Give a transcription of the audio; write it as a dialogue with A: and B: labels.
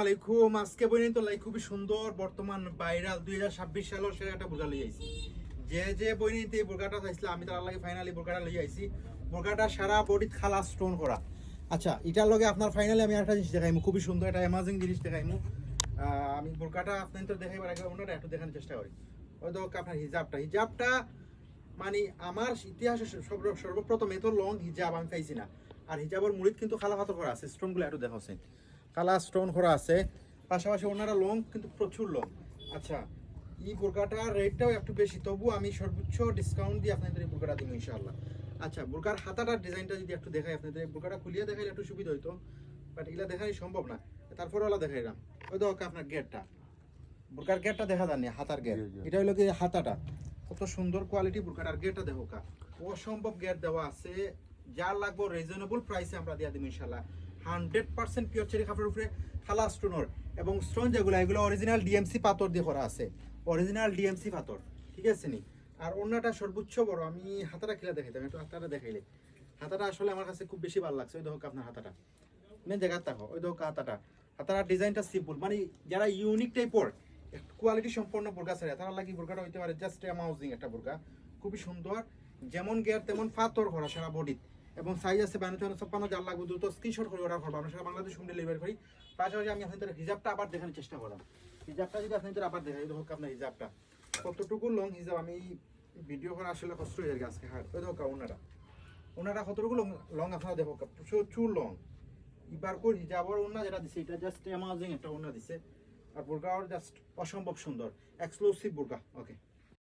A: আলাইকুম। আজকে বইনি তো লাই খুবই সুন্দর বর্তমান ভাইরাল 2026 সালের সেরা একটা বোরকা লই আইছি। যে বইনিতে এই বোরকাটা চাইছিল আমি তার লাগে ফাইনালি বোরকাটা লই আইছি। বোরকাটা সারা বডিত খালা স্টোন করা। আচ্ছা, এটার লগে আপনার ফাইনালি আমি একটা জিনিস দেখাইমু, খুবই সুন্দর একটা অ্যামাজিং জিনিস দেখাইমু। আমি বোরকাটা আপনাদের দেখাইবার আগে ওনাটা একটু দেখানোর চেষ্টা করি। ওই দেখো আপনার হিজাবটা মানে আমার ইতিহাসে সর্বপ্রথম এত লং হিজাব আমি পাইছি না। আর হিজাবের মুড়িদ কিন্তু খালা পাথর করা আছে, স্টোনগুলো একটু দেখাচ্ছেন, কালা স্টোন করা আছে, পাশাপাশি ওনারা লং কিন্তু প্রচুর লং। আচ্ছা, এই বোরকাটার রেটটাও একটু বেশি, তবু আমি সর্বোচ্চ ডিসকাউন্ট দিয়ে আপনাদের এই বোরকাটা দিব ইনশাআল্লাহ। আচ্ছা, বোরকার হাতাটার ডিজাইনটা যদি একটু দেখাই আপনাদের, বোরকাটা খুলিয়ে দেখাইলে একটু সুবিধা হইতো, বাট এগুলা দেখাই সম্ভব না, তারপরে ওলা দেখাইলাম। ওই দেখো আপনার গেটটা, বোরকার গেটটা দেখা যাননি, হাতার গেট, এটা হলো কি হাতাটা, কত সুন্দর কোয়ালিটি বোরকাটার গেটটা দেখো কা, অসম্ভব গেট দেওয়া আছে। যা লাগবে রিজনেবল প্রাইসে আমরা দিয়ে দিব ইনশাআল্লাহ। 100% পিওর চেরি কাপড়ের উপরে খালা স্টোনর, এবং স্টোন যেগুলো এগুলো অরিজিনাল ডিএমসি পাথর দিয়ে করা আছে, অরিজিনাল ডিএমসি পাথর, ঠিক আছে নি। আর অন্যটা সর্বোচ্চ বড়, আমি হাতাটা খেলা দেখাইতাম, একটু হাতাটা দেখাইলে, হাতাটা আসলে আমার কাছে খুব বেশি ভালো লাগছে। ওই দেখো আপনার হাতাটা, মেন জায়গা দেখো, ওই দেখো হাতাটা ডিজাইনটা সিম্পল, মানে যারা ইউনিক টাইপর কোয়ালিটি সম্পন্ন বোরকা ছাড়া তারা লাগি বোরকাটা হইতে পারে জাস্ট অ্যামাউজিং একটা বোরকা, খুবই সুন্দর, যেমন গেয়ার তেমন পাথর করা সারা বডিত, এবং সাইজ আছে 52-56, যার লাগবে দ্রুত স্ক্রিনশট করে অর্ডার করবো, আমরা সারা বাংলাদেশ হোম ডেলিভারি করি। পাশাপাশি আমি আপনাদের হিজাবটা আবার দেখানোর চেষ্টা করলাম, হিজাবটা যদি আপনাদের আবার দেখাই, হোক আপনার হিজাবটা কতটুকু লং হিজাব, আমি ভিডিও করা আসলে কষ্ট হয়ে যায় আজকে। হ্যাঁ, ওই দেখো ওনারা কতটুকু লং আপনারা দেখো, প্রচুর লং। এবার করে হিজাবর ওনা যেটা দিছে এটা জাস্ট অ্যামাজিং একটা ওনা দিছে, আর বোরকাও জাস্ট অসম্ভব সুন্দর, এক্সক্লুসিভ বোরকা। ওকে।